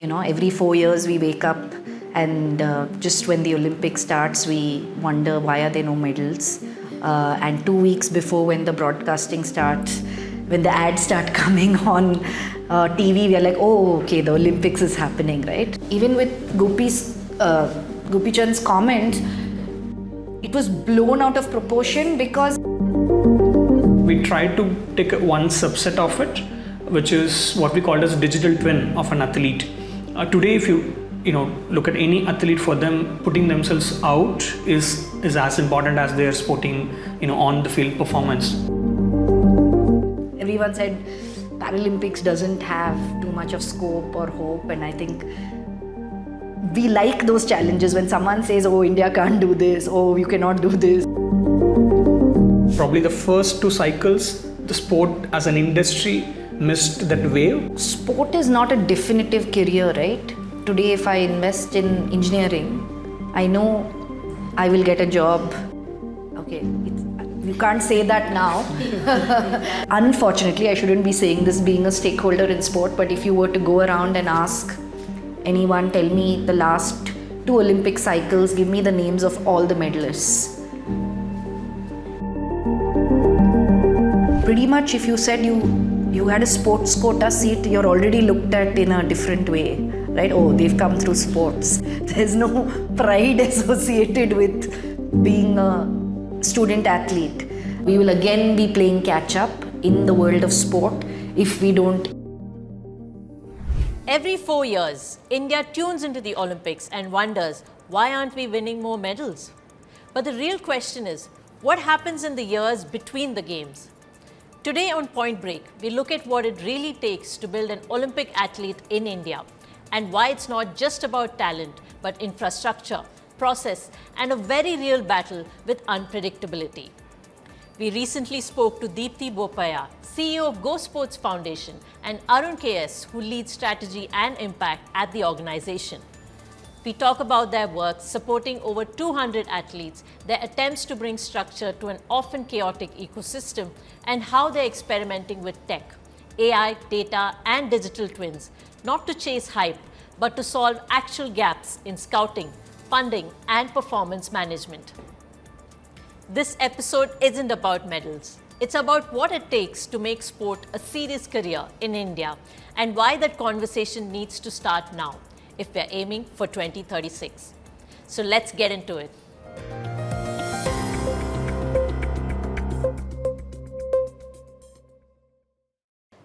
Every 4 years we wake up and just when the Olympics starts, we wonder why are there no medals. And 2 weeks before when the broadcasting starts, when the ads start coming on TV, we are like, oh, okay, the Olympics is happening, right? Even with Gopi Chand's comment, it was blown out of proportion because we tried to take one subset of it, which is what we call as digital twin of an athlete. Today, if you look at any athlete, for them putting themselves out is as important as their sporting on the field performance. Everyone said Paralympics doesn't have too much of scope or hope, and I think we like those challenges when someone says, oh, India can't do this, oh, you cannot do this. Probably the first 2 cycles, the sport as an industry missed that wave. Sport is not a definitive career, right? Today, if I invest in engineering, I know I will get a job. Okay, you can't say that now. Unfortunately, I shouldn't be saying this being a stakeholder in sport, but if you were to go around and ask anyone, tell me the last 2 Olympic cycles, give me the names of all the medalists. Pretty much if you said you had a sports quota seat, you're already looked at in a different way, right? Oh, they've come through sports. There's no pride associated with being a student athlete. We will again be playing catch up in the world of sport if we don't. Every 4 years, India tunes into the Olympics and wonders, why aren't we winning more medals? But the real question is, what happens in the years between the games? Today on Point Break, we look at what it really takes to build an Olympic athlete in India and why it's not just about talent, but infrastructure, process, and a very real battle with unpredictability. We recently spoke to Deepthi Bopaiah, CEO of GoSports Foundation, and Arun K S, who leads strategy and impact at the organization. We talk about their work supporting over 200 athletes, their attempts to bring structure to an often chaotic ecosystem, and how they're experimenting with tech, AI, data, and digital twins, not to chase hype, but to solve actual gaps in scouting, funding, and performance management. This episode isn't about medals. It's about what it takes to make sport a serious career in India and why that conversation needs to start now if we're aiming for 2036. So let's get into it.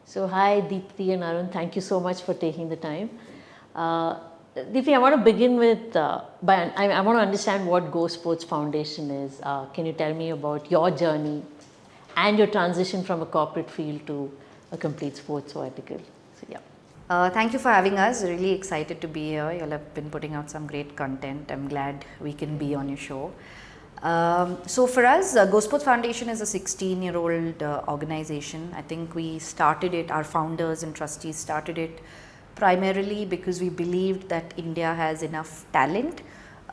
So hi Deepthi and Arun, thank you so much for taking the time. Deepthi, I want to begin with, I want to understand what GoSports Foundation is. Can you tell me about your journey and your transition from a corporate field to a complete sports vertical? So yeah. Thank you for having us. Really excited to be here. You all have been putting out some great content. I'm glad we can be on your show. So for us, GoSports Foundation is a 16-year-old organization. I think we started it, our founders and trustees started it primarily because we believed that India has enough talent.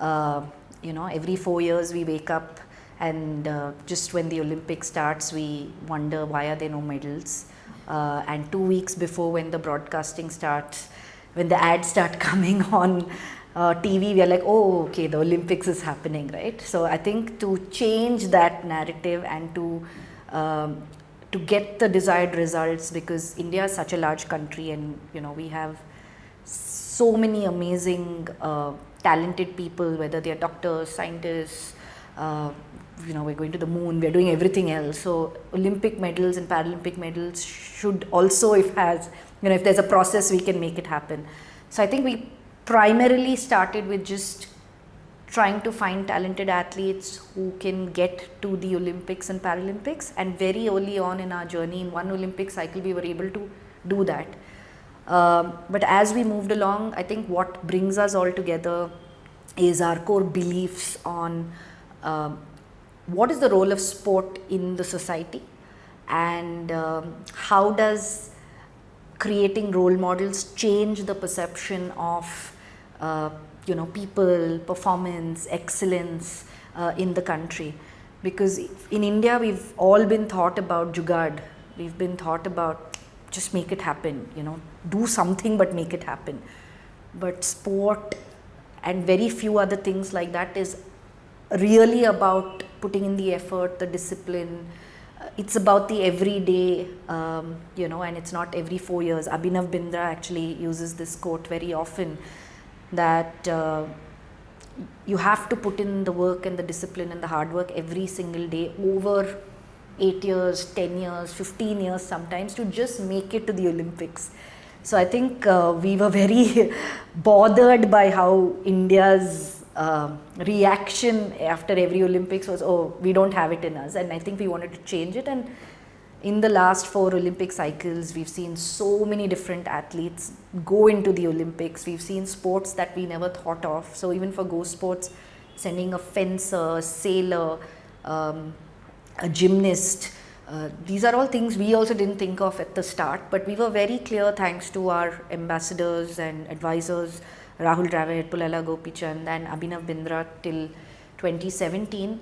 Every 4 years we wake up and just when the Olympics starts, we wonder why are there no medals. And 2 weeks before when the broadcasting starts, when the ads start coming on TV, we are like, oh, okay, the Olympics is happening, right? So I think to change that narrative and to get the desired results, because India is such a large country and we have so many amazing talented people, whether they are doctors, scientists, we're going to the moon, we're doing everything else. So Olympic medals and Paralympic medals should also, if there's a process, we can make it happen. So I think we primarily started with just trying to find talented athletes who can get to the Olympics and Paralympics. And very early on in our journey, in one Olympic cycle, we were able to do that. But as we moved along, I think what brings us all together is our core beliefs on what is the role of sport in the society and how does creating role models change the perception of people, performance, excellence in the country. Because in India, we've all been taught about jugaad. We've been taught about just make it happen, do something but make it happen. but sport and very few other things like that is really about putting in the effort, the discipline. It's about the everyday, and it's not every 4 years. Abhinav Bindra actually uses this quote very often, that you have to put in the work and the discipline and the hard work every single day over 8 years, 10 years, 15 years sometimes to just make it to the Olympics. So I think we were very bothered by how India's reaction after every Olympics was, oh, we don't have it in us. And I think we wanted to change it. And in the last 4 Olympic cycles, we've seen so many different athletes go into the Olympics. We've seen sports that we never thought of. So even for GoSports, sending a fencer, sailor, a gymnast, these are all things we also didn't think of at the start, but we were very clear, thanks to our ambassadors and advisors, Rahul Dravid, Pullela Gopichand and Abhinav Bindra till 2017.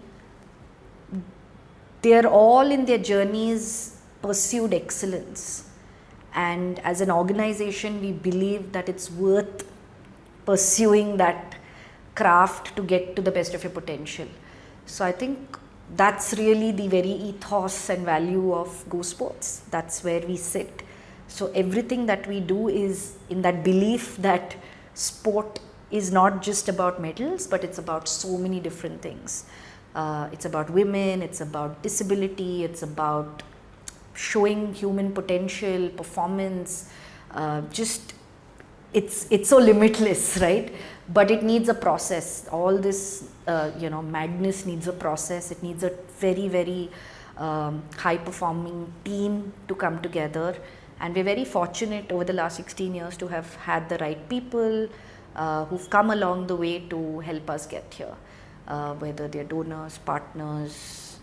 They're all in their journeys pursued excellence, and as an organization we believe that it's worth pursuing that craft to get to the best of your potential. So I think that's really the very ethos and value of GoSports. That's where we sit. So everything that we do is in that belief that sport is not just about medals, but it's about so many different things. It's about women, it's about disability, it's about showing human potential, performance, it's so limitless, right? But it needs a process. All this, madness needs a process. It needs a very, very high-performing team to come together. And we're very fortunate over the last 16 years to have had the right people who've come along the way to help us get here. Whether they're donors, partners,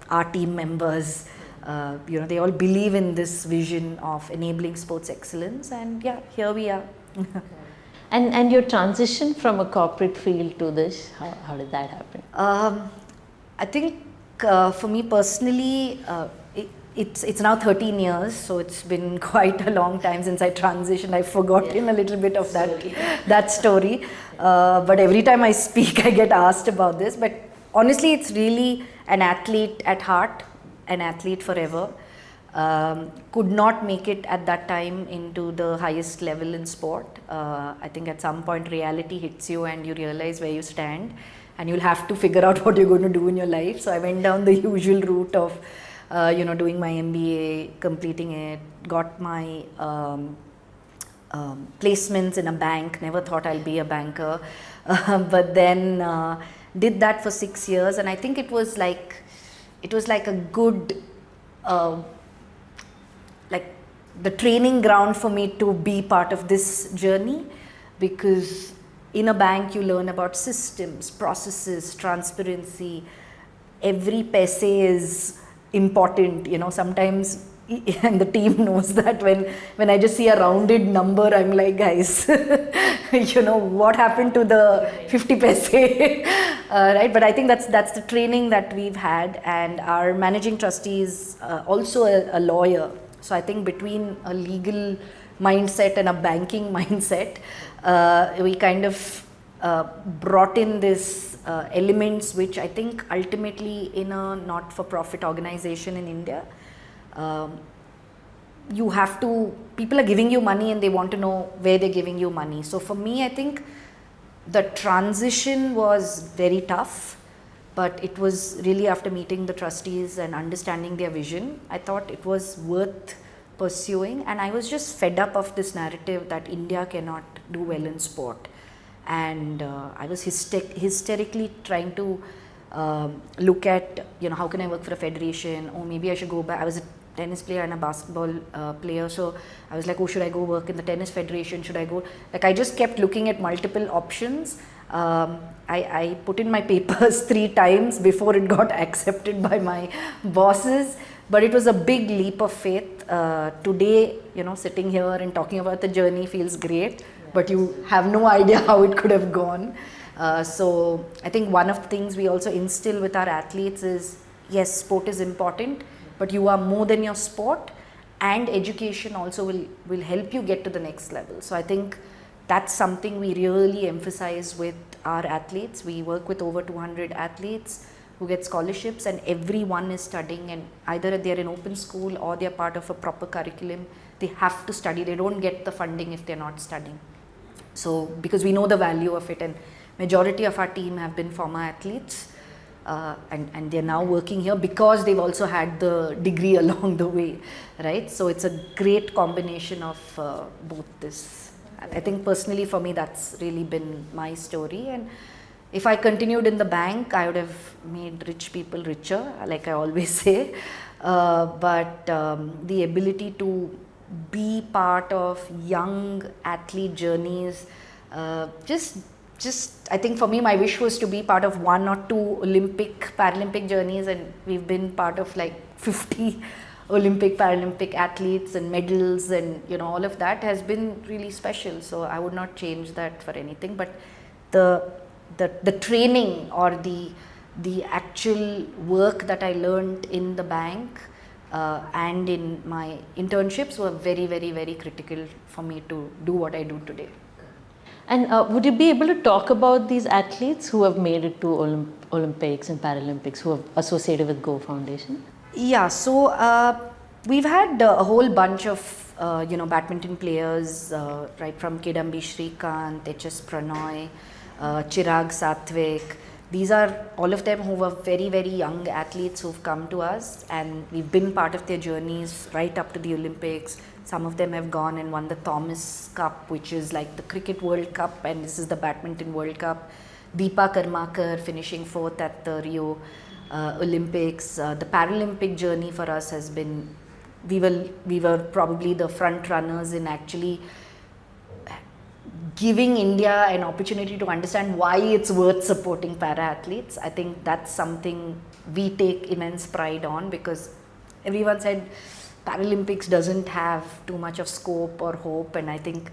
our team members, they all believe in this vision of enabling sports excellence, and yeah, here we are. And your transition from a corporate field to this, how did that happen? I think for me personally, it's now 13 years, so it's been quite a long time since I transitioned. I've forgotten a little bit of that story. But every time I speak, I get asked about this. But honestly, it's really an athlete at heart, an athlete forever. Could not make it at that time into the highest level in sport. I think at some point reality hits you and you realize where you stand, and you'll have to figure out what you're going to do in your life. So I went down the usual route of doing my MBA, completing it, got my placements in a bank. Never thought I'll be a banker, but then did that for 6 years, and I think it was like a good the training ground for me to be part of this journey, because in a bank you learn about systems, processes, transparency. Every paise is important, sometimes, and the team knows that when I just see a rounded number, I'm like, guys, what happened to the 50 paise, right? But I think that's the training that we've had, and our managing trustee is also a lawyer. So I think between a legal mindset and a banking mindset, we kind of brought in this elements which I think ultimately in a not-for-profit organization in India, people are giving you money and they want to know where they're giving you money. So for me, I think the transition was very tough, but it was really after meeting the trustees and understanding their vision, I thought it was worth pursuing. And I was just fed up of this narrative that India cannot do well in sport. And I was hysterically trying to look at, how can I work for a federation, or maybe I should go back. I was a tennis player and a basketball player, so I was like, oh, should I go work in the tennis federation? Should I go? I just kept looking at multiple options. I put in my papers 3 times before it got accepted by my bosses, but it was a big leap of faith. Today, sitting here and talking about the journey feels great, but you have no idea how it could have gone. So I think one of the things we also instill with our athletes is, yes, sport is important, but you are more than your sport, and education also will help you get to the next level. So I think that's something we really emphasize with our athletes. We work with over 200 athletes who get scholarships, and everyone is studying, and either they're in open school or they're part of a proper curriculum. They have to study. They don't get the funding if they're not studying. So because we know the value of it, and majority of our team have been former athletes, and they're now working here because they've also had the degree along the way, right? So it's a great combination of both this. I think personally for me that's really been my story, and if I continued in the bank, I would have made rich people richer, like I always say. But the ability to be part of young athlete journeys, just I think for me, my wish was to be part of 1 or 2 Olympic, Paralympic journeys, and we've been part of like 50 Olympic, Paralympic athletes and medals, and all of that has been really special. So I would not change that for anything. But the training or the actual work that I learned in the bank and in my internships were very, very, very critical for me to do what I do today. And would you be able to talk about these athletes who have made it to Olympics and Paralympics, who are associated with Go Foundation? Yeah, so we've had a whole bunch of badminton players, right from Kidambi Shrikant, HS Pranoy, Chirag Satvik. These are all of them who were very, very young athletes who've come to us, and we've been part of their journeys right up to the Olympics. Some of them have gone and won the Thomas Cup, which is like the Cricket World Cup, and this is the Badminton World Cup. Deepa Karmakar finishing 4th at the Rio Olympics. The Paralympic journey for us has been, we were probably the front runners in actually giving India an opportunity to understand why it's worth supporting para athletes. I think that's something we take immense pride on, because everyone said Paralympics doesn't have too much of scope or hope, and I think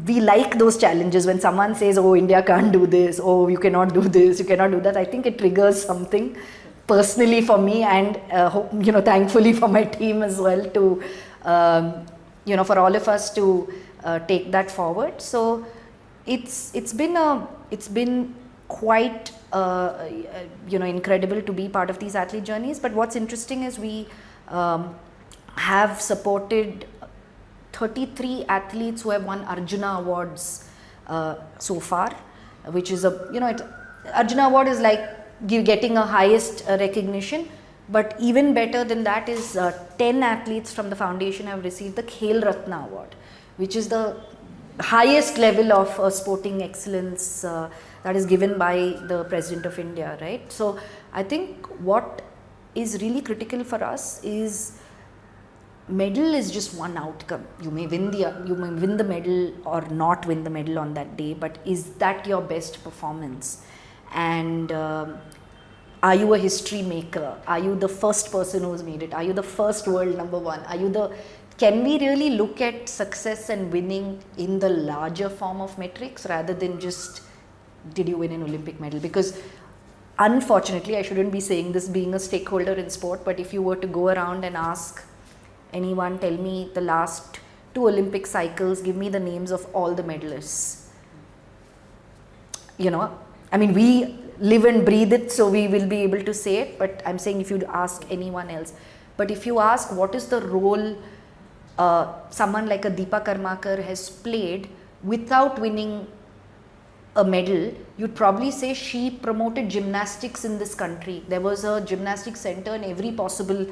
we like those challenges when someone says, oh, India can't do this, oh, you cannot do this, you cannot do that. I think it triggers something personally for me, and thankfully for my team as well, to for all of us to take that forward. So it's been quite incredible to be part of these athlete journeys. But what's interesting is we have supported 33 athletes who have won Arjuna awards so far, which is Arjuna award is like getting a highest recognition. But even better than that is 10 athletes from the foundation have received the Khel Ratna award, which is the highest level of sporting excellence that is given by the President of India, right? So I think what is really critical for us is, medal is just one outcome. You may win the medal or not win the medal on that day, but is that your best performance? And are you a history maker? Are you the first person who's made it? Are you the first world number 1? Can we really look at success and winning in the larger form of metrics rather than just, did you win an Olympic medal? Because unfortunately, I shouldn't be saying this being a stakeholder in sport, but if you were to go around and ask anyone, tell me the last 2 Olympic cycles, give me the names of all the medalists. We live and breathe it, so we will be able to say it, but I'm saying if you ask anyone else. But if you ask what is the role someone like a Deepa Karmakar has played without winning a medal, you'd probably say she promoted gymnastics in this country. There was a gymnastics center in every possible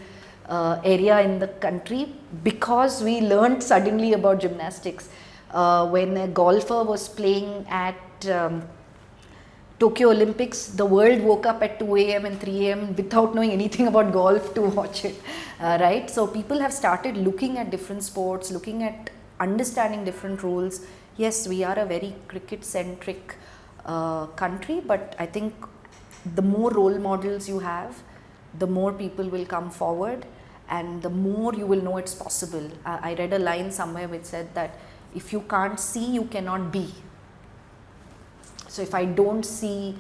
area in the country because we learned suddenly about gymnastics. When a golfer was playing at Tokyo Olympics, the world woke up at 2 a.m. and 3 a.m. without knowing anything about golf to watch it, right? So people have started looking at different sports, looking at understanding different rules. Yes, we are a very cricket-centric country, but I think the more role models you have, the more people will come forward, and the more you will know it's possible. I read a line somewhere which said that if you can't see, you cannot be. So if I don't see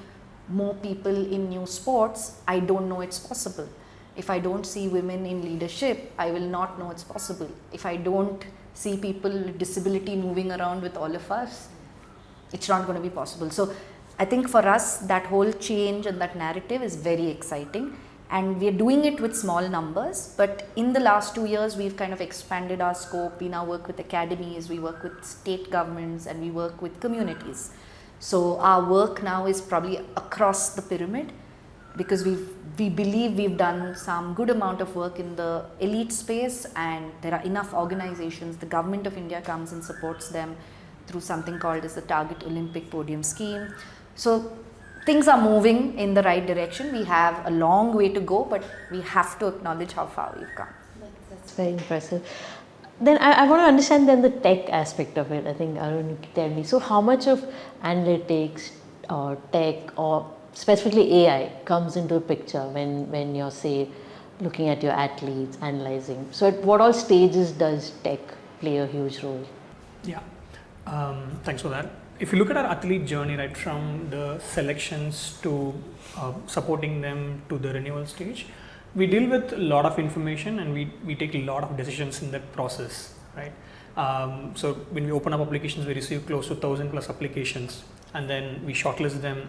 more people in new sports, I don't know it's possible. If I don't see women in leadership, I will not know it's possible. If I don't see people with disability moving around with all of us, it's not going to be possible. So I think for us, that whole change and that narrative is very exciting. And we are doing it with small numbers, but in the last 2 years, we've kind of expanded our scope. We now work with academies, we work with state governments, and we work with communities. So our work now is probably across the pyramid, because we believe we've done some good amount of work in the elite space, and there are enough organizations. The government of India comes and supports them through something called as the Target Olympic Podium Scheme. So things are moving in the right direction. We have a long way to go, but we have to acknowledge how far we've come. That's very impressive. Then I want to understand then the tech aspect of it. I think Arun, you can tell me. So how much of analytics or tech or specifically AI comes into the picture when you're, say, looking at your athletes, analyzing? So at what all stages does tech play a huge role? Yeah, thanks for that. If you look at our athlete journey, right, from the selections to supporting them to the renewal stage, we deal with a lot of information and we take a lot of decisions in that process, right? So when we open up applications, we receive close to 1,000 plus applications, and then we shortlist them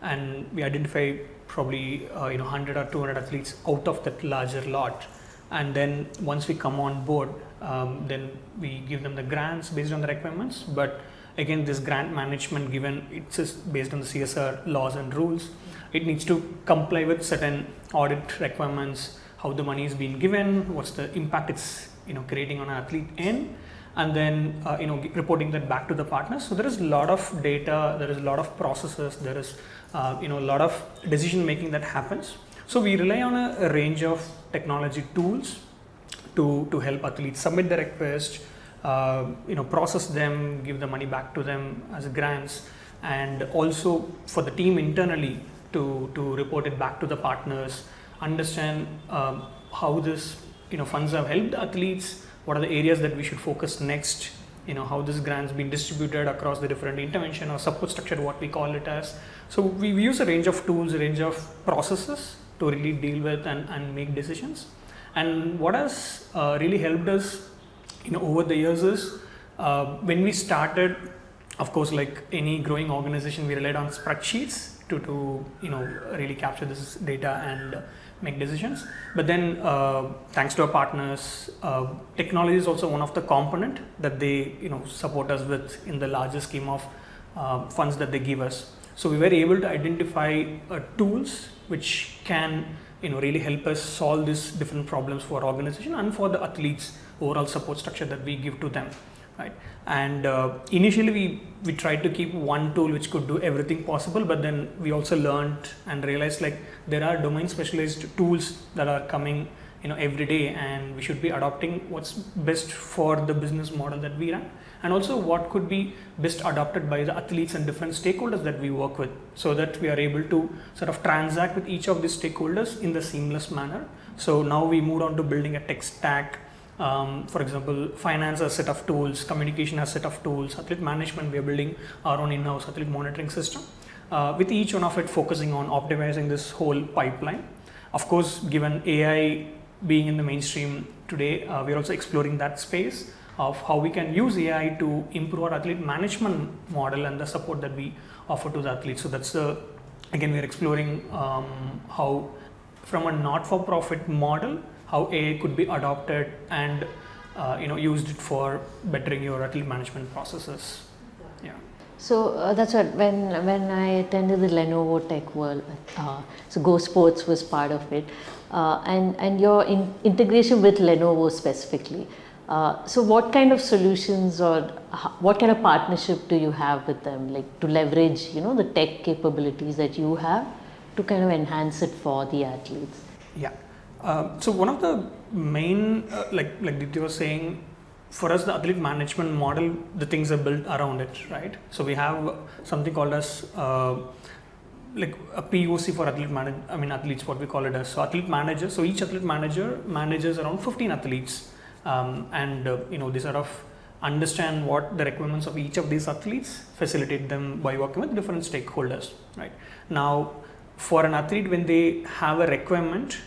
and we identify probably 100 or 200 athletes out of that larger lot. And then once we come on board, then we give them the grants based on the requirements. But again, this grant management, given it's just based on the CSR laws and rules, it needs to comply with certain audit requirements, how the money is being given, what's the impact it's creating on an athlete end, and then reporting that back to the partners. So there is a lot of data, there is a lot of processes, there is a lot of decision making that happens. So we rely on a range of technology tools to help athletes submit the request, process them, give the money back to them as grants, and also for the team internally to report it back to the partners, understand how this funds have helped athletes, what are the areas that we should focus next, how this grants been distributed across the different intervention or support structure, what we call it as. So we use a range of tools, a range of processes to really deal with and make decisions. And what has really helped us over the years is when we started, of course, like any growing organization, we relied on spreadsheets to really capture this data and make decisions. But then thanks to our partners, technology is also one of the component that they support us with in the larger scheme of funds that they give us. So we were able to identify tools which can really help us solve these different problems for our organization and for the athletes overall support structure that we give to them, right? And initially we tried to keep one tool which could do everything possible, but then we also learned and realized like there are domain specialized tools that are coming every day, and we should be adopting what's best for the business model that we run, and also what could be best adopted by the athletes and different stakeholders that we work with, so that we are able to sort of transact with each of these stakeholders in the seamless manner. So now we moved on to building a tech stack. For example, finance has a set of tools, communication has a set of tools, athlete management, we are building our own in-house athlete monitoring system, with each one of it focusing on optimizing this whole pipeline. Of course, given AI being in the mainstream today, we are also exploring that space of how we can use AI to improve our athlete management model and the support that we offer to the athletes. So that's again, we are exploring how from a not-for-profit model, how AI could be adopted and used for bettering your athlete management processes. Yeah. So that's what when I attended the Lenovo Tech World, so GoSports was part of it, and your integration with Lenovo specifically. So what kind of solutions or what kind of partnership do you have with them, like to leverage the tech capabilities that you have to kind of enhance it for the athletes? Yeah. So one of the main, like Deepthi was saying, for us the athlete management model, the things are built around it, right? So we have something called as like a POC for athletes, what we call it as. So athlete manager. So each athlete manager manages around 15 athletes, and they sort of understand what the requirements of each of these athletes, facilitate them by working with different stakeholders, right? Now, for an athlete, when they have a requirement,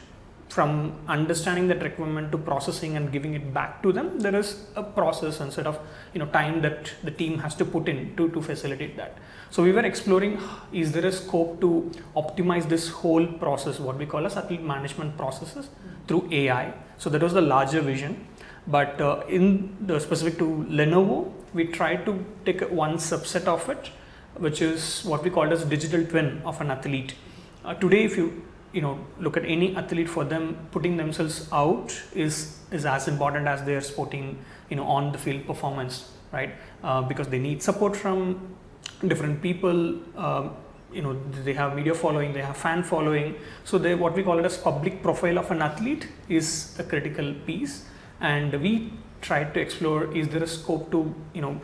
from understanding that requirement to processing and giving it back to them, there is a process and sort of time that the team has to put in to facilitate that. So we were exploring, is there a scope to optimize this whole process, what we call as athlete management processes, through AI. So that was the larger vision. But in the specific to Lenovo, we tried to take one subset of it, which is what we call as digital twin of an athlete. Today, if you look at any athlete, for them putting themselves out is as important as their sporting on the field performance, right? Because they need support from different people. They have media following, they have fan following. So they, what we call it as public profile of an athlete is a critical piece. And we tried to explore, is there a scope to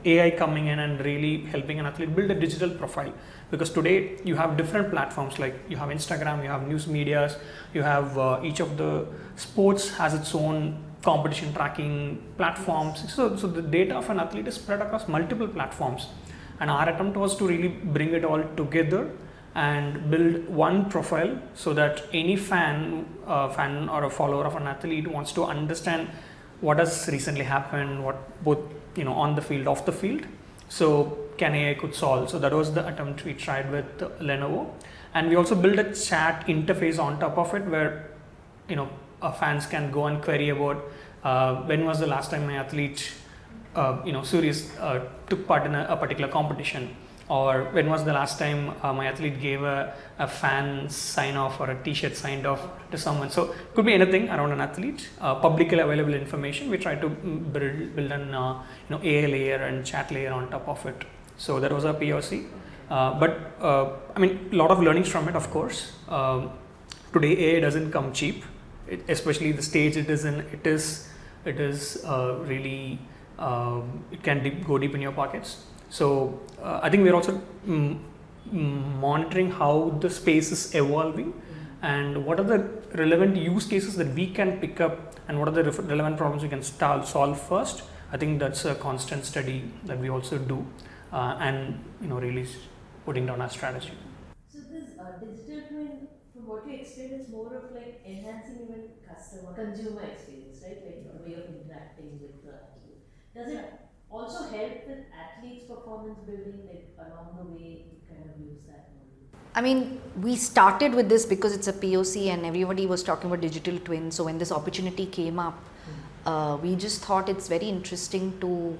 AI coming in and really helping an athlete build a digital profile? Because today you have different platforms, like you have Instagram, you have news medias, you have each of the sports has its own competition tracking platforms. So the data of an athlete is spread across multiple platforms, and our attempt was to really bring it all together and build one profile so that any fan or a follower of an athlete wants to understand what has recently happened, what both on the field, off the field. So can AI could solve. So that was the attempt we tried with Lenovo, and we also built a chat interface on top of it where fans can go and query about when was the last time my athlete Surius took part in a particular competition, or when was the last time my athlete gave a fan sign off or a t-shirt signed off to someone. So it could be anything around an athlete, publicly available information. We try to build an AI layer and chat layer on top of it. So that was our POC. But I mean, a lot of learnings from it, of course. Today AI doesn't come cheap, especially the stage it is in. It is really it can go deep in your pockets. So I think we're also monitoring how the space is evolving and what are the relevant use cases that we can pick up and what are the relevant problems we can solve first. I think that's a constant study that we also do and really putting down our strategy. So this digital twin, from what you explained, is more of like enhancing even consumer experience, right? Like the way of interacting with the athlete. Does it also help with athletes' performance building, like along the way you kind of use that model? I mean, we started with this because it's a POC and everybody was talking about digital twin. So when this opportunity came up, we just thought it's very interesting to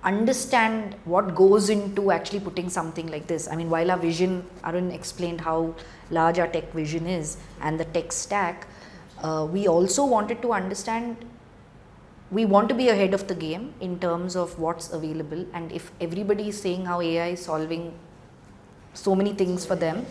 understand what goes into actually putting something like this. I mean, while our vision, Arun explained how large our tech vision is and the tech stack, we also wanted to understand, we want to be ahead of the game in terms of what's available, and if everybody is saying how AI is solving so many things for them,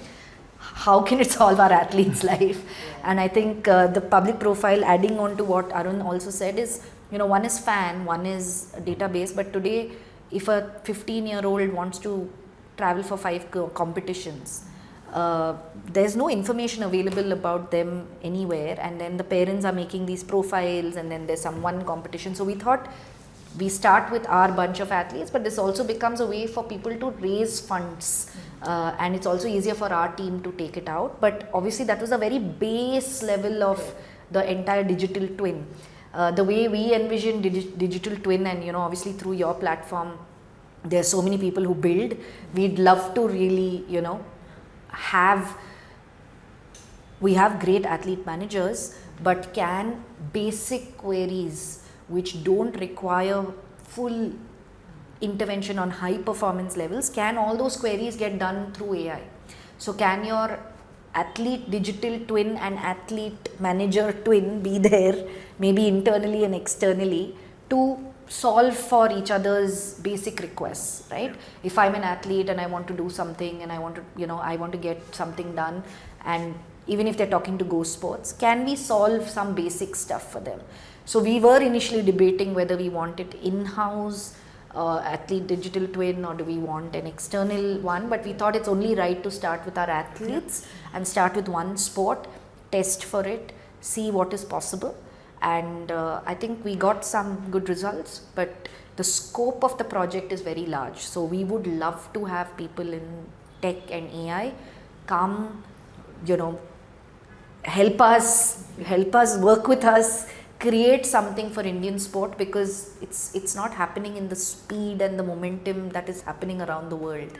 how can it solve our athletes' life? And I think the public profile, adding on to what Arun also said, is one is fan, one is database. But today, if a 15-year-old wants to travel for 5 competitions, there's no information available about them anywhere, and then the parents are making these profiles, and then there's some one competition. So we thought we start with our bunch of athletes, but this also becomes a way for people to raise funds, and it's also easier for our team to take it out. But obviously that was a very base level of the entire digital twin. The way we envision digital twin, and obviously through your platform there's so many people who build, we'd love to really we have great athlete managers, but can basic queries which don't require full intervention on high performance levels, can all those queries get done through AI? So can your athlete digital twin and athlete manager twin be there, maybe internally and externally, to solve for each other's basic requests, right? If I'm an athlete and I want to do something and I want to get something done, and even if they're talking to GoSports, can we solve some basic stuff for them? So we were initially debating whether we want it in-house athlete digital twin, or do we want an external one, but we thought it's only right to start with our athletes and start with one sport, test for it, see what is possible. And I think we got some good results, but the scope of the project is very large. So we would love to have people in tech and AI come, help us, work with us, create something for Indian sport, because it's not happening in the speed and the momentum that is happening around the world.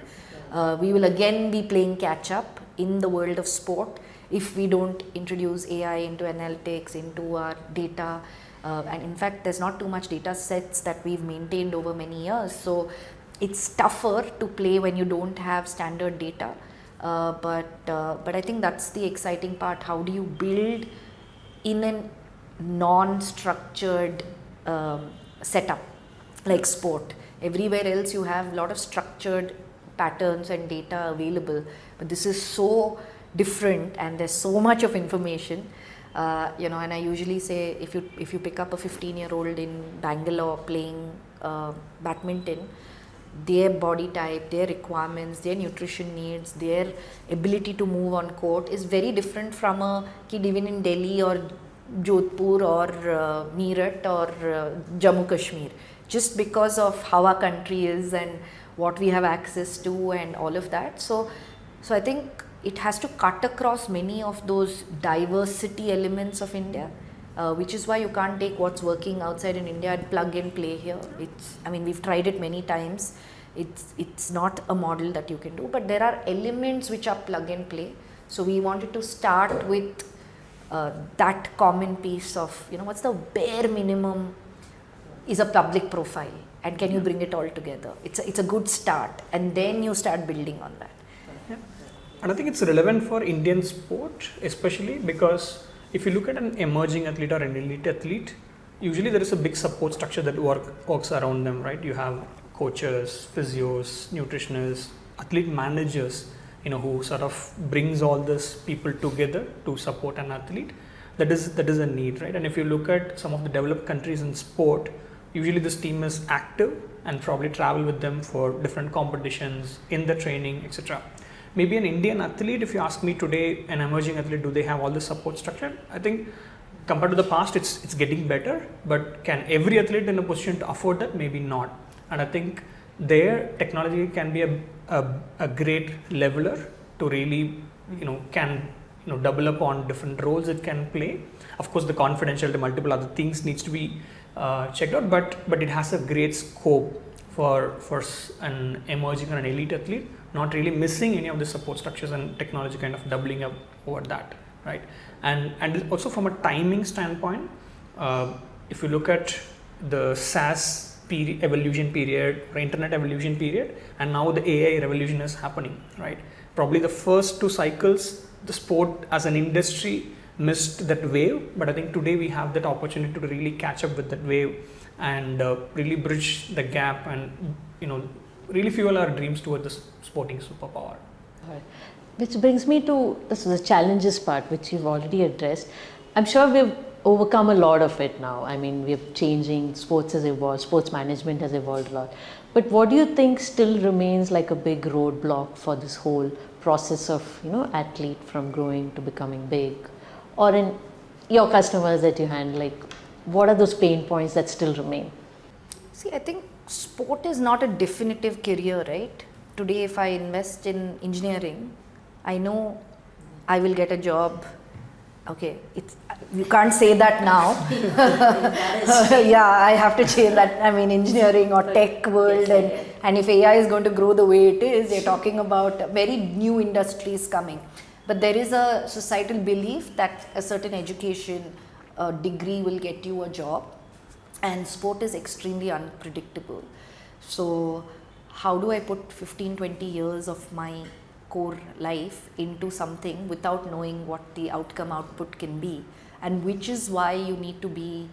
We will again be playing catch up in the world of sport if we don't introduce AI into analytics, into our data. And in fact, there's not too much data sets that we've maintained over many years. So it's tougher to play when you don't have standard data. But I think that's the exciting part. How do you build in a non-structured setup like sport? Everywhere else you have a lot of structured patterns and data available, but this is so different and there's so much of information. And I usually say, if you pick up a 15-year-old in Bangalore playing badminton, their body type, their requirements, their nutrition needs, their ability to move on court is very different from a kid even in Delhi or Jodhpur or Meerut or Jammu Kashmir, just because of how our country is and what we have access to and all of that. So I think it has to cut across many of those diversity elements of India, which is why you can't take what's working outside in India and plug and play here. We've tried it many times. It's not a model that you can do, but there are elements which are plug and play. So we wanted to start with that common piece of, what's the bare minimum is a public profile, and can you bring it all together? It's a good start, and then you start building on that. Yeah. And I think it's relevant for Indian sport, especially because if you look at an emerging athlete or an elite athlete, usually there is a big support structure that works around them, right? You have coaches, physios, nutritionists, athlete managers, who sort of brings all these people together to support an athlete. That is a need, right? And if you look at some of the developed countries in sport, usually this team is active and probably travel with them for different competitions, in the training, etc. Maybe an Indian athlete, if you ask me today, an emerging athlete, do they have all the support structure? I think compared to the past, it's getting better, but can every athlete in a position to afford that? Maybe not. And I think their technology can be a great leveler to really, can double up on different roles it can play. Of course, the confidentiality, multiple other things needs to be checked out, but it has a great scope for an emerging or an elite athlete, not really missing any of the support structures and technology kind of doubling up over that, right? And also from a timing standpoint, if you look at the SaaS evolution period or internet evolution period, and now the AI revolution is happening, right? Probably the first two cycles, the sport as an industry missed that wave, but I think today we have that opportunity to really catch up with that wave and really bridge the gap and really fuel our dreams towards this sporting superpower. Right. Which brings me to the challenges part, which you've already addressed. I'm sure we've overcome a lot of it now. We're changing, sports has evolved, sports management has evolved a lot. But what do you think still remains like a big roadblock for this whole process of, athlete from growing to becoming big? Or in your customers that you handle, like what are those pain points that still remain? See, I think sport is not a definitive career, right? Today, if I invest in engineering, I know I will get a job. Okay, you can't say that now. Yeah, I have to change that. Engineering or tech world, and if AI is going to grow the way it is, they're talking about very new industries coming. But there is a societal belief that a certain education degree will get you a job, and sport is extremely unpredictable. So how do I put 15-20 years of my core life into something without knowing what the output can be? And which is why you need to be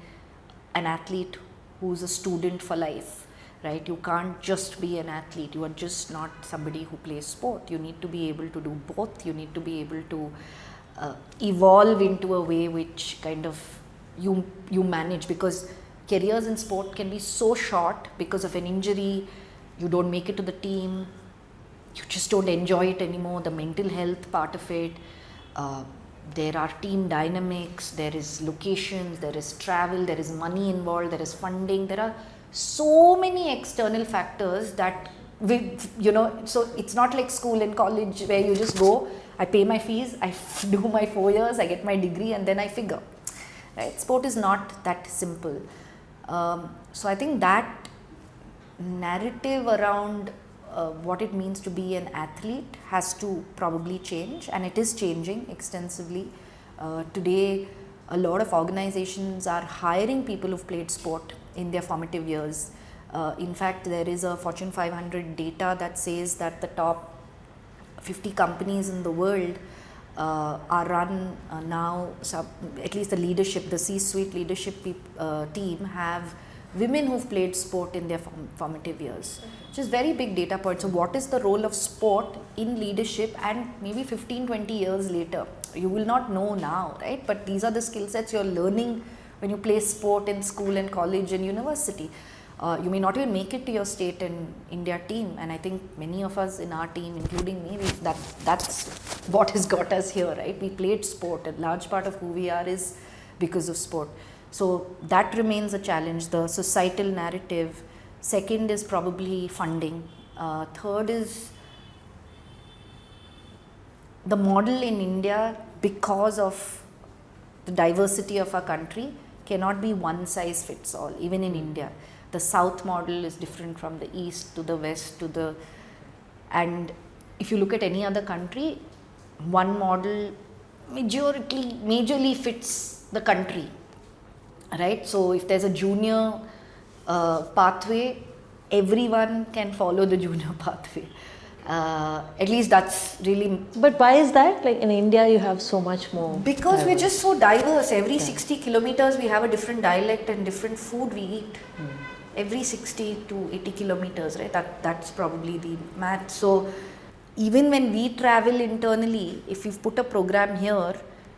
an athlete who's a student for life, right? You can't just be an athlete. You are just not somebody who plays sport. You need to be able to do both. You need to be able to evolve into a way which kind of you manage, because careers in sport can be so short because of an injury. You don't make it to the team. You just don't enjoy it anymore. The mental health part of it. There are team dynamics, there is locations, there is travel, there is money involved, there is funding. There are so many external factors that so it's not like school and college where you just go, I pay my fees, I do my 4 years, I get my degree, and then I figure. Right? Sport is not that simple. So I think that narrative around what it means to be an athlete has to probably change, and it is changing extensively. Today, a lot of organizations are hiring people who've played sport in their formative years. In fact, there is a Fortune 500 data that says that the top 50 companies in the world are run now, at least the leadership, the C-suite leadership team have women who've played sport in their formative years, which is very big data point. So what is the role of sport in leadership, and maybe 15-20 years later? You will not know now, right? But these are the skill sets you're learning when you play sport in school and college and university. You may not even make it to your state and India team, and I think many of us in our team, including me, that's what has got us here, right? We played sport. A large part of who we are is because of sport. So that remains a challenge, the societal narrative. Second is probably funding. Third is the model in India, because of the diversity of our country, cannot be one size fits all, even in India. The South model is different from the East to the West to the, and if you look at any other country, one model majorly fits the country, right? So if there's a junior pathway, everyone can follow the junior pathway. At least that's really. But why is that? Like in India, you have so much more. Because we're just so diverse. Every 60 kilometers, we have a different dialect and different food we eat. Every 60 to 80 kilometers, right? That's probably the math. So even when we travel internally, if you've put a program here,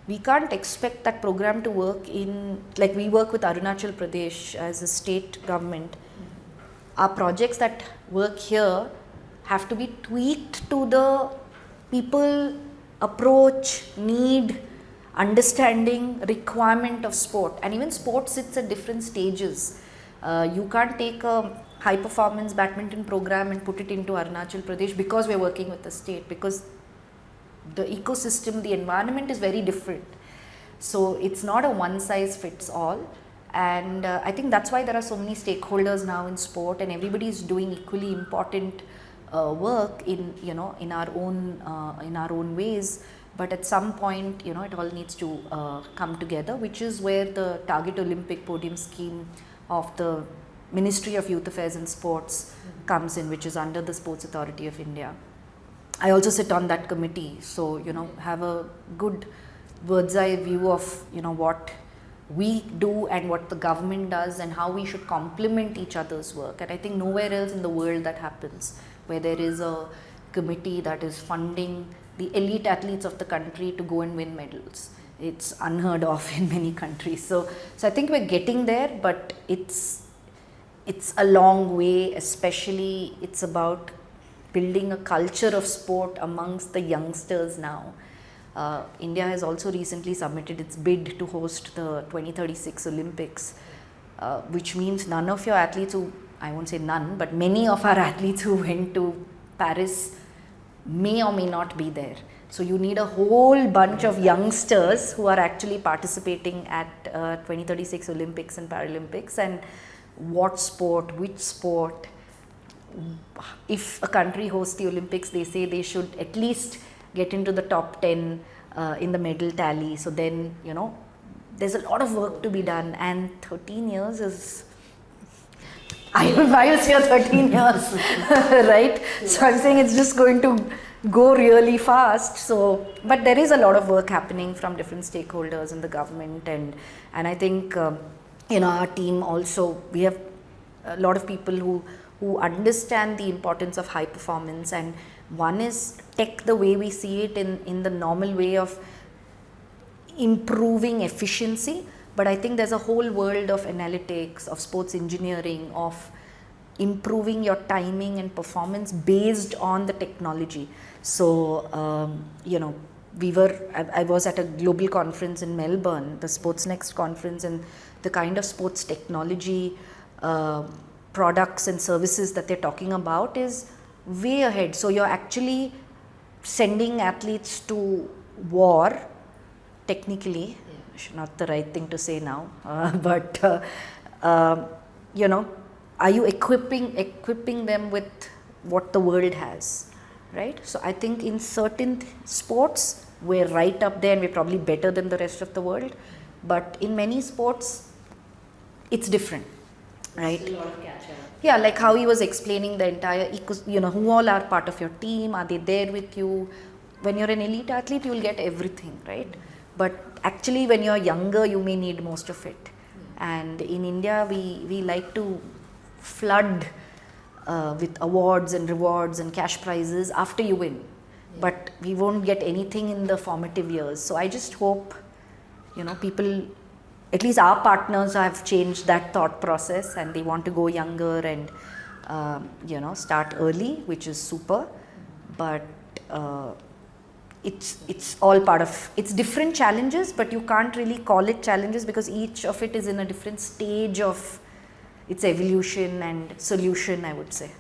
we can't expect that program to work in, like we work with Arunachal Pradesh as a state government. Our projects that work here have to be tweaked to the people approach, need, understanding, requirement of sport. And even sport sits at different stages. You can't take a high performance badminton program and put it into Arunachal Pradesh because we're working with the state, because the ecosystem, the environment is very different. So it's not a one size fits all. And I think that's why there are so many stakeholders now in sport, and everybody is doing equally important work in our own ways. But at some point, it all needs to come together, which is where the Target Olympic Podium Scheme of the Ministry of Youth Affairs and Sports comes in, which is under the Sports Authority of India. I also sit on that committee, so have a good bird's eye view of what we do and what the government does and how we should complement each other's work. And I think nowhere else in the world that happens, where there is a committee that is funding the elite athletes of the country to go and win medals. It's unheard of in many countries. So I think we're getting there, but it's a long way. Especially it's about building a culture of sport amongst the youngsters now. India has also recently submitted its bid to host the 2036 Olympics, which means none of your athletes who, I won't say none, but many of our athletes who went to Paris may or may not be there. So you need a whole bunch of youngsters who are actually participating at 2036 Olympics and Paralympics. And what sport, which sport? If a country hosts the Olympics, they say they should at least get into the top 10 in the medal tally. So then, there's a lot of work to be done, and 13 years is, I was here 13 years, right? So I'm saying it's just going to go really fast. So, but there is a lot of work happening from different stakeholders in the government, and I think our team also, we have a lot of people who understand the importance of high performance. And one is tech, the way we see it in the normal way of improving efficiency, but I think there's a whole world of analytics, of sports engineering, of improving your timing and performance based on the technology. So I was at a global conference in Melbourne, the Sports Next conference, and the kind of sports technology products and services that they're talking about is way ahead. So you're actually sending athletes to war, technically, not the right thing to say now, but you know, are you equipping them with what the world has, right? So I think in certain sports we're right up there and we're probably better than the rest of the world, but in many sports it's different, right? Still a lot of catch up. Yeah, like how he was explaining the entire who all are part of your team, are they there with you? When you're an elite athlete, you will get everything, right? But actually when you're younger, you may need most of it. And in India, we like to flood with awards and rewards and cash prizes after you win. But we won't get anything in the formative years. So I just hope, people, at least our partners have changed that thought process and they want to go younger and, start early, which is super. But it's all part of, it's different challenges, but you can't really call it challenges because each of it is in a different stage of its evolution and solution, I would say.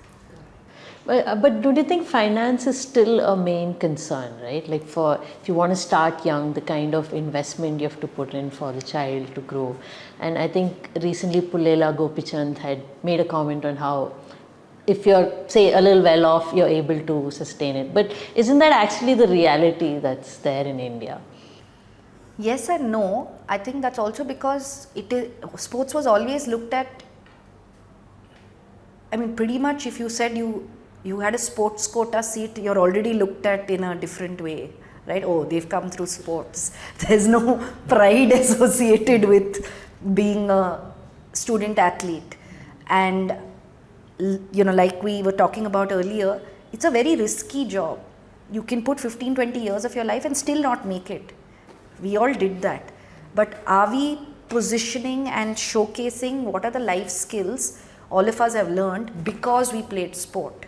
But don't you think finance is still a main concern, right? Like if you want to start young, the kind of investment you have to put in for the child to grow. And I think recently Pullela Gopichand had made a comment on how if you're, say, a little well off, you're able to sustain it. But isn't that actually the reality that's there in India? Yes and no. I think that's also because sports was always looked at, pretty much if you said you had a sports quota seat, you're already looked at in a different way, right? Oh, they've come through sports. There's no pride associated with being a student athlete. And, like we were talking about earlier, it's a very risky job. You can put 15, 20 years of your life and still not make it. We all did that. But are we positioning and showcasing what are the life skills all of us have learned because we played sport?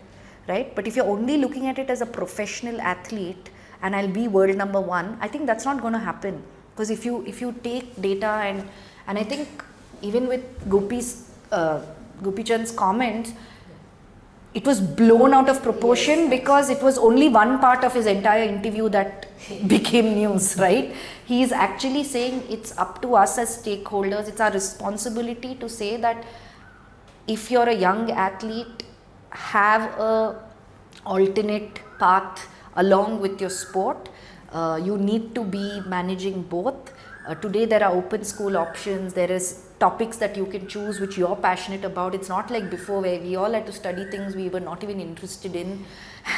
Right? But if you're only looking at it as a professional athlete and I'll be world number one, I think that's not going to happen. Because if you take data and I think even with Gopichand's comments, it was blown out of proportion because it was only one part of his entire interview that became news, right? He is actually saying it's up to us as stakeholders, it's our responsibility to say that if you're a young athlete, have a alternate path along with your sport. You need to be managing both. Today there are open school options, there is topics that you can choose which you're passionate about. It's not like before where we all had to study things we were not even interested in,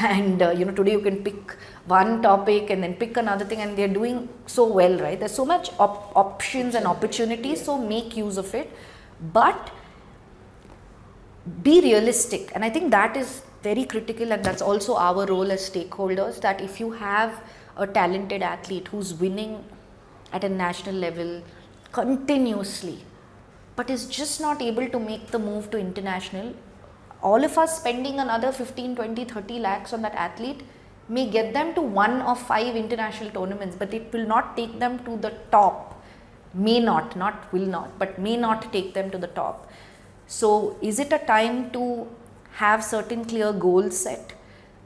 and today you can pick one topic and then pick another thing, and they're doing so well, right? There's so much options and opportunities, so make use of it, but be realistic. And I think that is very critical, and that's also our role as stakeholders, that if you have a talented athlete who's winning at a national level continuously but is just not able to make the move to international, all of us spending another 15, 20, 30 lakhs on that athlete may get them to 1 of 5 international tournaments, but it will not take them to the top. May not take them to the top. So is it a time to have certain clear goals set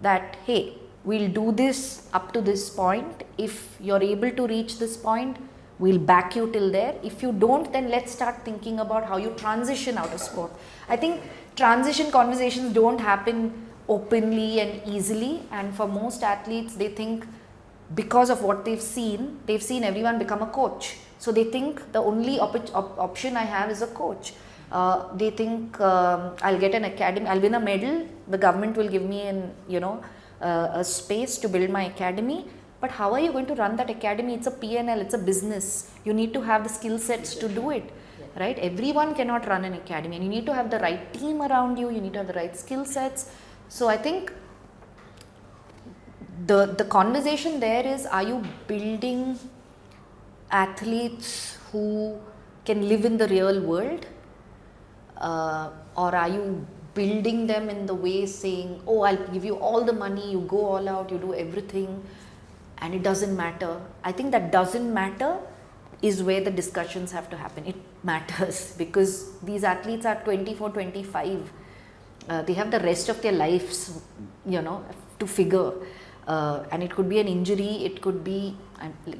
that, hey, we'll do this up to this point. If you're able to reach this point, we'll back you till there. If you don't, then let's start thinking about how you transition out of sport. I think transition conversations don't happen openly and easily, and for most athletes, they think because of what they've seen everyone become a coach. So they think the only option I have is a coach. They think I'll get an academy, I'll win a medal, the government will give me a space to build my academy. But how are you going to run that academy? It's a P&L, it's a business. You need to have the skill sets to do it, right? Everyone cannot run an academy, and you need to have the right team around you, you need to have the right skill sets. So I think the conversation there is, are you building athletes who can live in the real world? Or are you building them in the way saying, oh, I'll give you all the money, you go all out, you do everything, and it doesn't matter? I think that doesn't matter is where the discussions have to happen. It matters because these athletes are 24, 25 they have the rest of their lives, to figure. And it could be an injury, it could be,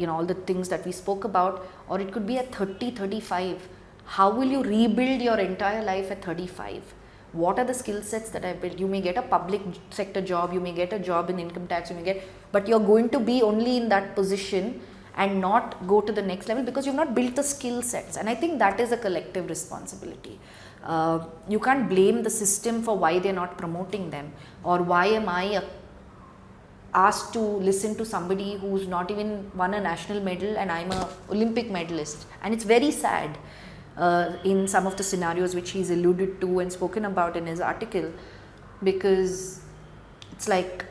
all the things that we spoke about, or it could be at 30, 35. How will you rebuild your entire life at 35? What are the skill sets that I built? You may get a public sector job, you may get a job in income tax, but you're going to be only in that position and not go to the next level because you've not built the skill sets. And I think that is a collective responsibility. You can't blame the system for why they're not promoting them, or why am I asked to listen to somebody who's not even won a national medal and I'm a Olympic medalist. And it's very sad in some of the scenarios which he's alluded to and spoken about in his article, because it's like,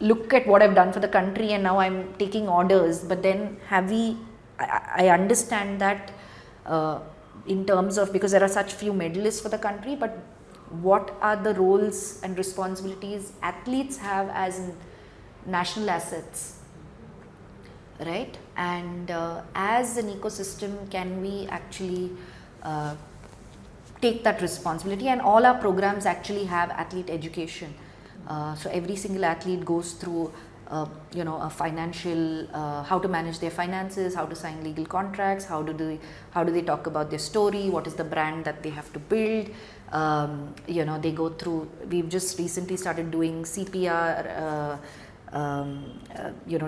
look at what I've done for the country and now I'm taking orders. But then I understand that in terms of, because there are such few medalists for the country, but what are the roles and responsibilities athletes have as national assets, right? And as an ecosystem, can we actually take that responsibility? And all our programs actually have athlete education. So every single athlete goes through a financial, how to manage their finances, how to sign legal contracts, how do they talk about their story, what is the brand that they have to build. They go through, we've just recently started doing CPR,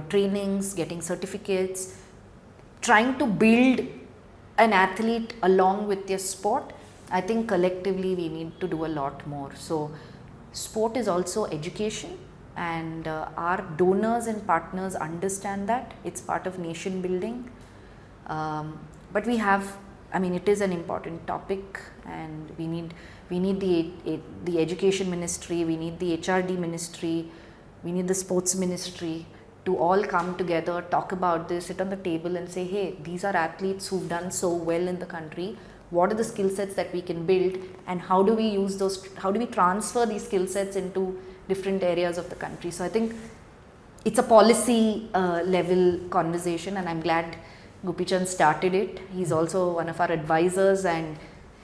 trainings, getting certificates, trying to build an athlete along with their sport. I think collectively we need to do a lot more. So sport is also education, and our donors and partners understand that it's part of nation building. But we have, it is an important topic, and we need the education ministry, we need the HRD ministry, we need the sports ministry to all come together, talk about this, sit on the table and say, hey, these are athletes who've done so well in the country. What are the skill sets that we can build, and how do we use those, how do we transfer these skill sets into different areas of the country? So I think it's a policy level conversation, and I'm glad Gopichand started it. He's also one of our advisors and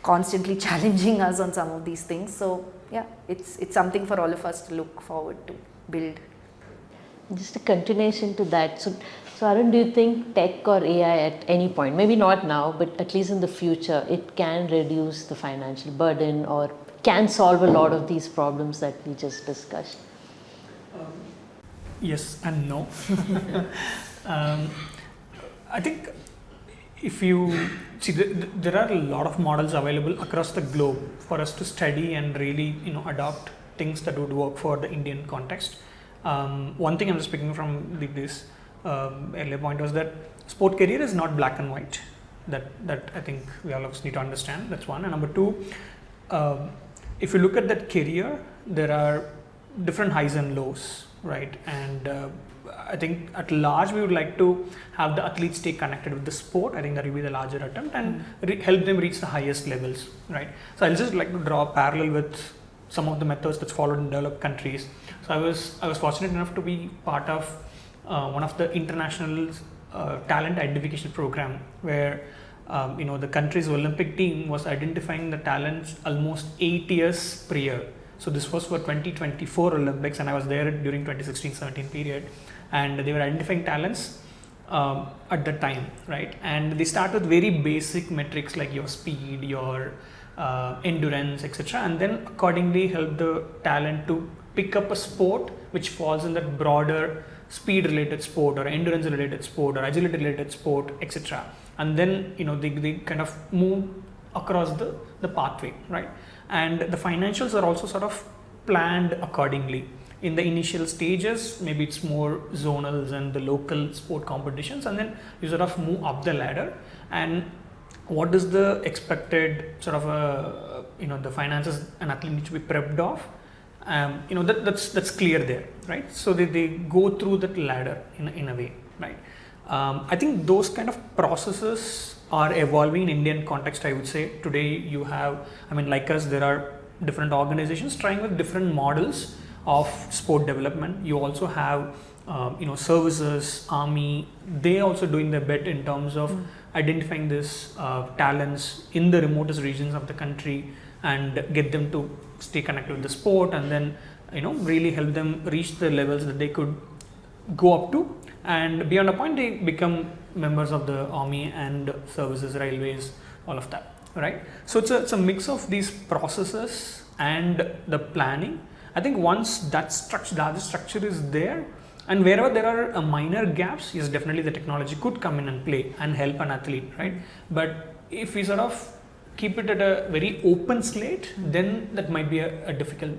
constantly challenging us on some of these things. So yeah, it's something for all of us to look forward to build. Just a continuation to that. So Arun, do you think tech or AI at any point, maybe not now, but at least in the future, it can reduce the financial burden or can solve a lot of these problems that we just discussed? Yes and no. I think if you see, there are a lot of models available across the globe for us to study and really adopt things that would work for the Indian context. One thing I'm just picking from this earlier point was that sport career is not black and white. That I think we all of us need to understand. That's one. And number two, if you look at that career, there are different highs and lows, right? And I think at large we would like to have the athletes stay connected with the sport. I think that will be the larger attempt, and help them reach the highest levels, right? So I'll just like to draw a parallel with some of the methods that's followed in developed countries. So I was fortunate enough to be part of one of the international talent identification program, where the country's Olympic team was identifying the talents almost 8 years per year. So this was for 2024 Olympics, and I was there during 2016-17 period, and they were identifying talents at the time, right? And they start with very basic metrics like your speed, your endurance, etc., and then accordingly help the talent to pick up a sport which falls in that broader speed related sport or endurance related sport or agility related sport, etc. And then they kind of move across the pathway, right? And the financials are also sort of planned accordingly. In the initial stages, maybe it's more zonals and the local sport competitions, and then you sort of move up the ladder. And what is the expected sort of the finances an athlete needs to be prepped of? That's clear there, right? So they go through that ladder in a way, right? I think those kind of processes are evolving in Indian context. I would say today you have, like us, there are different organizations trying with different models of sport development. You also have services, army, they also doing their bit in terms of identifying this talents in the remotest regions of the country and get them to stay connected with the sport, and then really help them reach the levels that they could go up to, and beyond a point they become members of the army and services, railways, all of that, right? So it's a mix of these processes and the planning. I think once that structure, the other structure is there, and wherever there are minor gaps, yes, definitely the technology could come in and play and help an athlete, right? But if we sort of keep it at a very open slate, then that might be a difficult,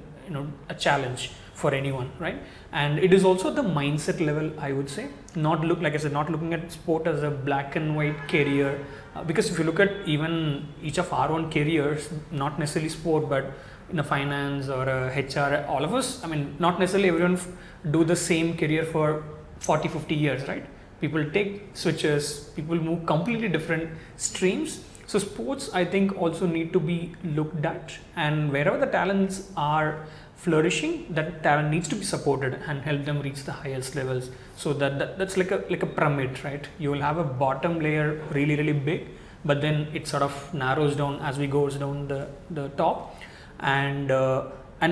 a challenge for anyone, right? And it is also the mindset level, I would say. Not looking at sport as a black and white career, because if you look at even each of our own careers, not necessarily sport, but in a finance or a HR, all of us, I mean, not necessarily everyone do the same career for 40-50 years, right? People take switches, people move completely different streams. So sports, I think, also need to be looked at, and wherever the talents are flourishing, that talent needs to be supported and help them reach the highest levels. So that's like a pyramid, right? You will have a bottom layer really, really big, but then it sort of narrows down as we goes down the top, and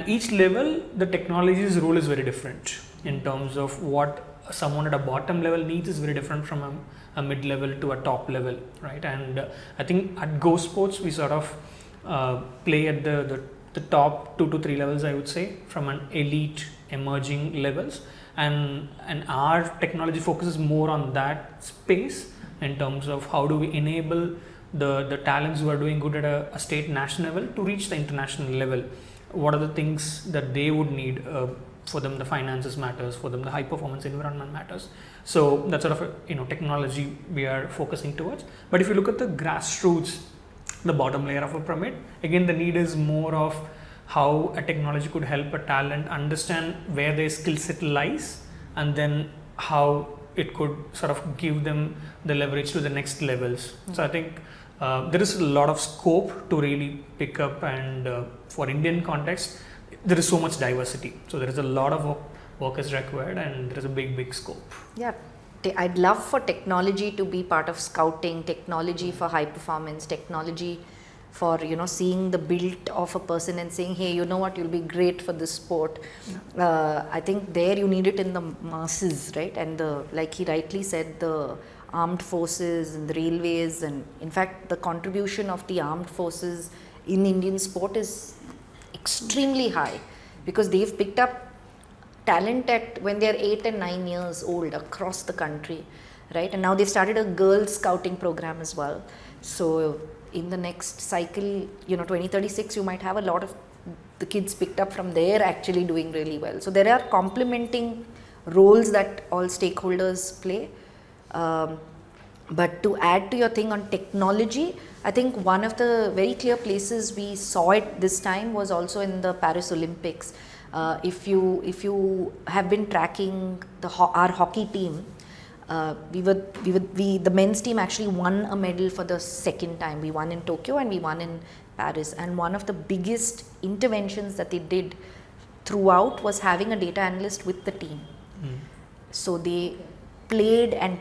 each level, the technology's role is very different in terms of what someone at a bottom level needs is very different from a mid level to a top level, right? And I think at GoSports we sort of play at the top 2 to 3 levels, I would say, from an elite emerging levels, and our technology focuses more on that space in terms of how do we enable the talents who are doing good at a state national level to reach the international level. What are the things that they would need? For them the finances matters, for them the high performance environment matters. So that's sort of technology we are focusing towards. But if you look at the grassroots, the bottom layer of a pyramid, again the need is more of how a technology could help a talent understand where their skill set lies, and then how it could sort of give them the leverage to the next levels. So I think there is a lot of scope to really pick up, and for Indian context there is so much diversity, so there is a lot of work is required, and there is a big scope. Yeah, I'd love for technology to be part of scouting, technology for high performance, technology for seeing the build of a person and saying, hey, you know what, you'll be great for this sport. I think there you need it in the masses, right? And like he rightly said, the armed forces and the railways, and in fact the contribution of the armed forces in Indian sport is extremely high, because they've picked up talent when they're 8 and 9 years old across the country, right? And now they've started a girls scouting program as well. So in the next cycle, 2036, you might have a lot of the kids picked up from there actually doing really well. So there are complementing roles that all stakeholders play. But to add to your thing on technology, I think one of the very clear places we saw it this time was also in the Paris Olympics. If you have been tracking our hockey team, the men's team actually won a medal for the second time. We won in Tokyo and we won in Paris. And one of the biggest interventions that they did throughout was having a data analyst with the team. So they played and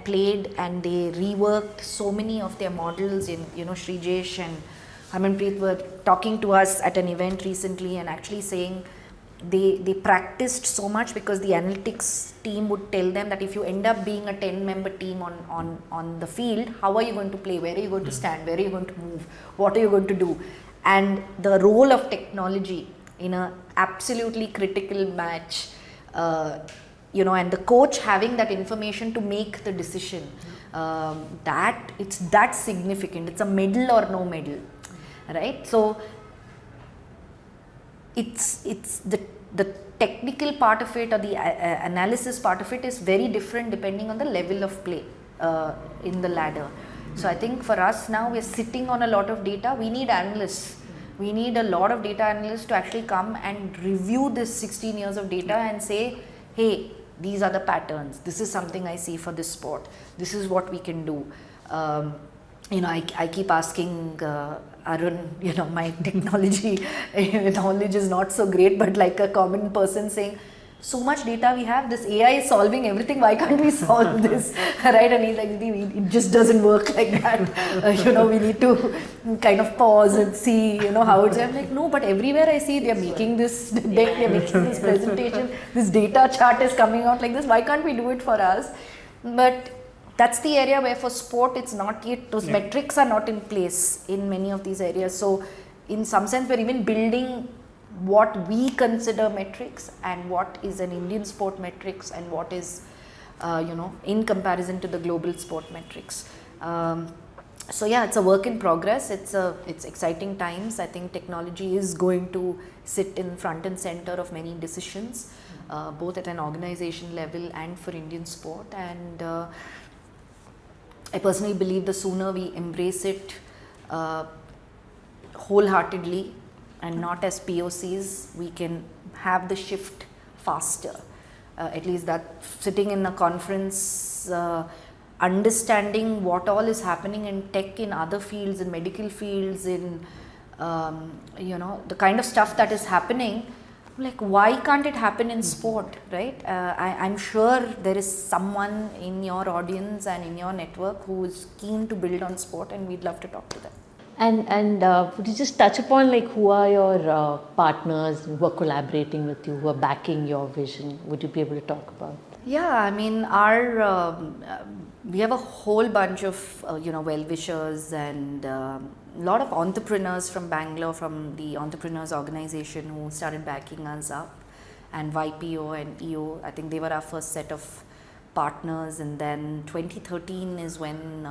they reworked so many of their models. Shrijesh and Harmanpreet were talking to us at an event recently and actually saying they practiced so much, because the analytics team would tell them that if you end up being a 10-member team on the field, how are you going to play, where are you going to stand, where are you going to move, what are you going to do? And the role of technology in a absolutely critical match, and the coach having that information to make the decision, it's that significant. It's a medal or no medal, right? So it's the technical part of it, or the analysis part of it, is very different depending on the level of play in the ladder. So I think for us now, we're sitting on a lot of data. We need analysts. We need a lot of data analysts to actually come and review this 16 years of data and say, hey, these are the patterns. This is something I see for this sport. This is what we can do. I keep asking Arun, my technology knowledge is not so great, but like a common person saying, so much data we have, this AI is solving everything, why can't we solve this? Right? And he's like, it just doesn't work like that. We need to kind of pause and see, how it's. I'm like, no, but everywhere I see they're making this deck, they're making this presentation, this data chart is coming out like this, why can't we do it for us? But that's the area where for sport it's not yet, those metrics are not in place in many of these areas. So in some sense we're even building what we consider metrics and what is an Indian sport metrics and what is, in comparison to the global sport metrics. So yeah, it's a work in progress. It's exciting times. I think technology is going to sit in front and center of many decisions, both at an organization level and for Indian sport. And I personally believe the sooner we embrace it wholeheartedly and not as POCs, we can have the shift faster. At least that sitting in a conference, understanding what all is happening in tech, in other fields, in medical fields, in the kind of stuff that is happening, like why can't it happen in sport, right? I'm sure there is someone in your audience and in your network who is keen to build on sport, and we'd love to talk to them. And would you just touch upon like who are your partners who are collaborating with you, who are backing your vision? Would you be able to talk about? Yeah, I mean, we have a whole bunch of well-wishers and a lot of entrepreneurs from Bangalore, from the entrepreneurs organization, who started backing us up, and YPO and EO. I think they were our first set of partners, and then 2013 is when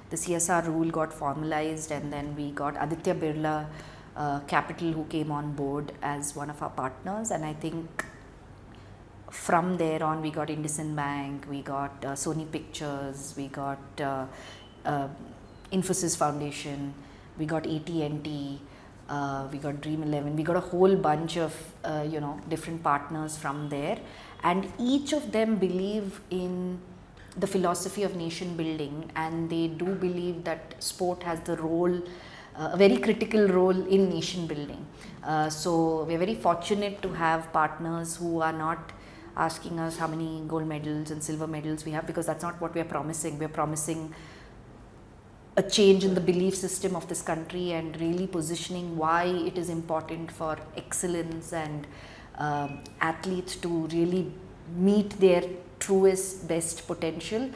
the CSR rule got formalized, and then we got Aditya Birla Capital, who came on board as one of our partners. And I think from there on we got IndusInd Bank, we got Sony Pictures, we got Infosys Foundation, we got AT&T, we got Dream11, we got a whole bunch of different partners from there, and each of them believe in the philosophy of nation building, and they do believe that sport has the role, a very critical role in nation building. So we're very fortunate to have partners who are not asking us how many gold medals and silver medals we have, because that's not what we're promising. We're promising a change in the belief system of this country and really positioning why it is important for excellence and athletes to really meet their truest, best potential,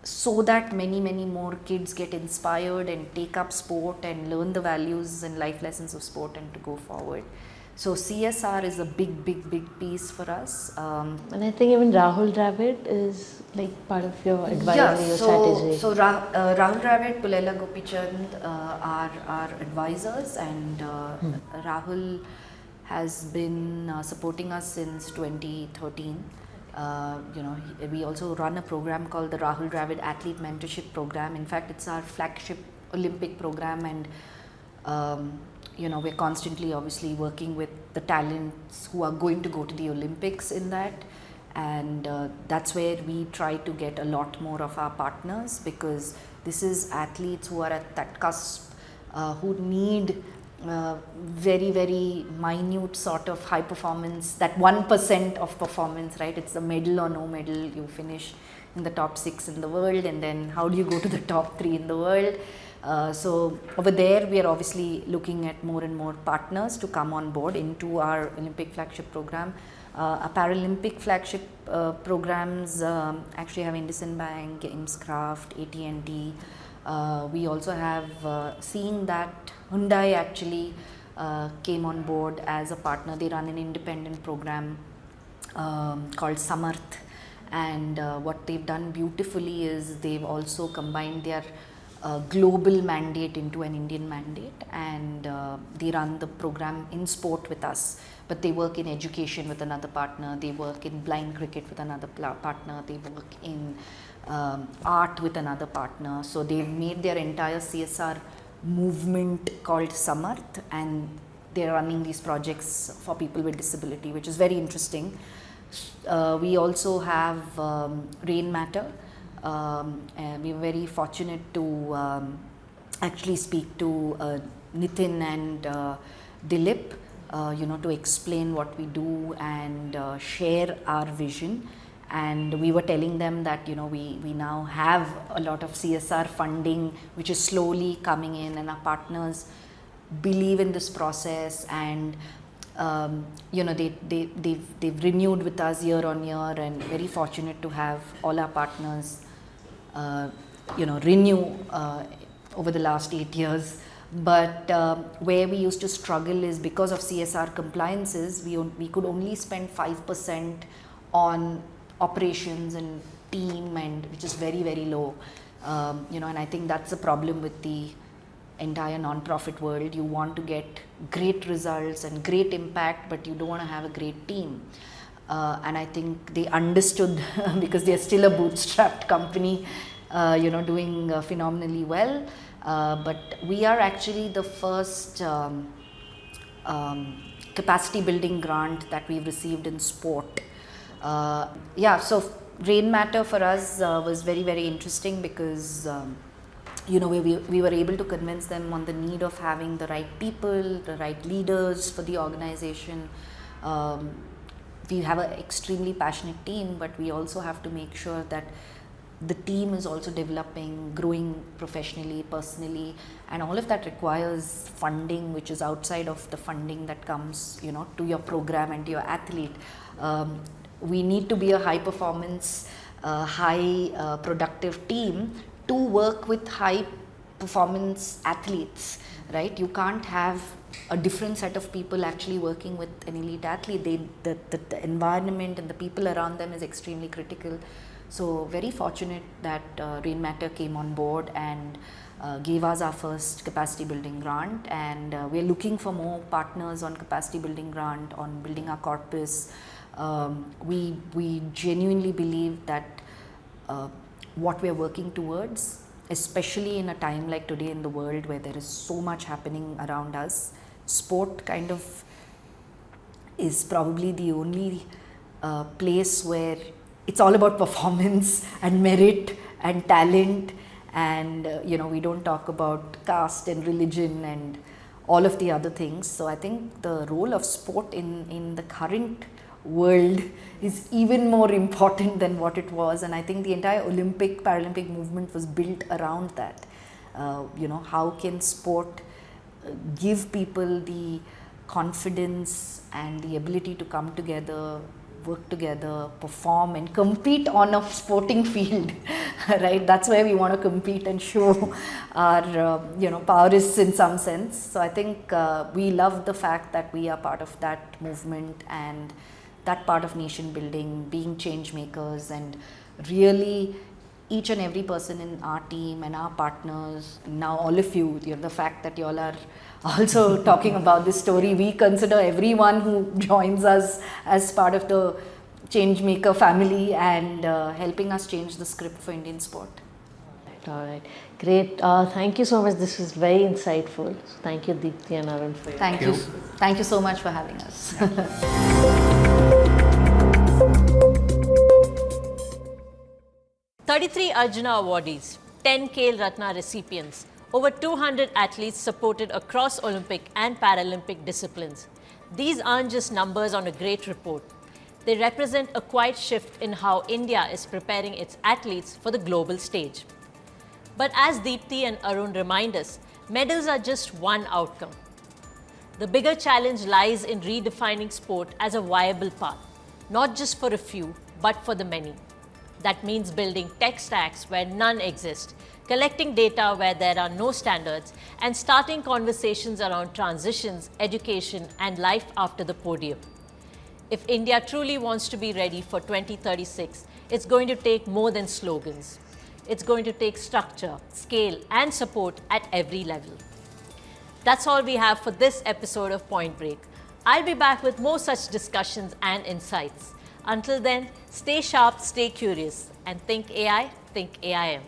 so that many more kids get inspired and take up sport and learn the values and life lessons of sport and to go forward. So CSR is a big piece for us. And I think even Rahul Dravid is like part of your advisory or strategy. So Rahul Dravid, Pullela Gopichand are our advisors, and Rahul has been supporting us since 2013. We also run a program called the Rahul Dravid Athlete Mentorship Program. In fact, it's our flagship Olympic program, and we're constantly obviously working with the talents who are going to go to the Olympics in that, and that's where we try to get a lot more of our partners, because this is athletes who are at that cusp, who need very minute sort of high performance, that 1% of performance, right? It's the medal or no medal. You finish in the top 6 in the world, and then how do you go to the top 3 in the world? So over there we are obviously looking at more and more partners to come on board into our Olympic flagship program. Our Paralympic flagship programs actually have IndusInd Bank, Gamescraft, AT&T. We also have seeing that Hyundai actually came on board as a partner. They run an independent program called Samarth, and what they've done beautifully is they've also combined their global mandate into an Indian mandate, and they run the program in sport with us, but they work in education with another partner, they work in blind cricket with another partner, they work in art with another partner. So they've made their entire CSR movement called Samarth, and they're running these projects for people with disability, which is very interesting. We also have Rain Matter. We were very fortunate to actually speak to Nitin and Dilip, to explain what we do and share our vision. And we were telling them that, we now have a lot of CSR funding, which is slowly coming in, and our partners believe in this process, and they've renewed with us year on year, and very fortunate to have all our partners renew over the last 8 years. But where we used to struggle is because of CSR compliances, we could only spend 5% on operations and team, and which is very, very low. And I think that's a problem with the entire non-profit world. You want to get great results and great impact, but you don't want to have a great team. And I think they understood because they're still a bootstrapped company, doing phenomenally well. But we are actually the first capacity building grant that we've received in sport. So Rain Matter for us was very, very interesting because we were able to convince them on the need of having the right people, the right leaders for the organization. We have an extremely passionate team, but we also have to make sure that the team is also developing, growing professionally, personally, and all of that requires funding, which is outside of the funding that comes, to your program and to your athlete. We need to be a high performance, high productive team to work with high performance athletes, right? You can't have a different set of people actually working with an elite athlete. The environment and the people around them is extremely critical. So very fortunate that Rain Matter came on board and gave us our first capacity building grant, and we're looking for more partners on capacity building grant, on building our corpus. We genuinely believe that what we're working towards, especially in a time like today in the world where there is so much happening around us, sport kind of is probably the only place where it's all about performance and merit and talent, and we don't talk about caste and religion and all of the other things. So I think the role of sport in the current world is even more important than what it was, and I think the entire Paralympic movement was built around that. How can sport give people the confidence and the ability to come together, work together, perform and compete on a sporting field, right? That's where we want to compete and show our prowess in some sense. So I think we love the fact that we are part of that movement and that part of nation building, being change makers, and really each and every person in our team and our partners, now all of you, the fact that you all are also talking about this story, we consider everyone who joins us as part of the change maker family and helping us change the script for Indian sport. All right. Great. Thank you so much. This was very insightful. Thank you, Deepthi and Arun, for your Thank you. Thank you so much for having us. 33 Arjuna awardees, 10 Khel Ratna recipients, over 200 athletes supported across Olympic and Paralympic disciplines. These aren't just numbers on a great report. They represent a quiet shift in how India is preparing its athletes for the global stage. But as Deepthi and Arun remind us, medals are just one outcome. The bigger challenge lies in redefining sport as a viable path, not just for a few, but for the many. That means building tech stacks where none exist, collecting data where there are no standards, and starting conversations around transitions, education, and life after the podium. If India truly wants to be ready for 2036, it's going to take more than slogans. It's going to take structure, scale, and support at every level. That's all we have for this episode of Point Break. I'll be back with more such discussions and insights. Until then, stay sharp, stay curious, and think AI, think AIM.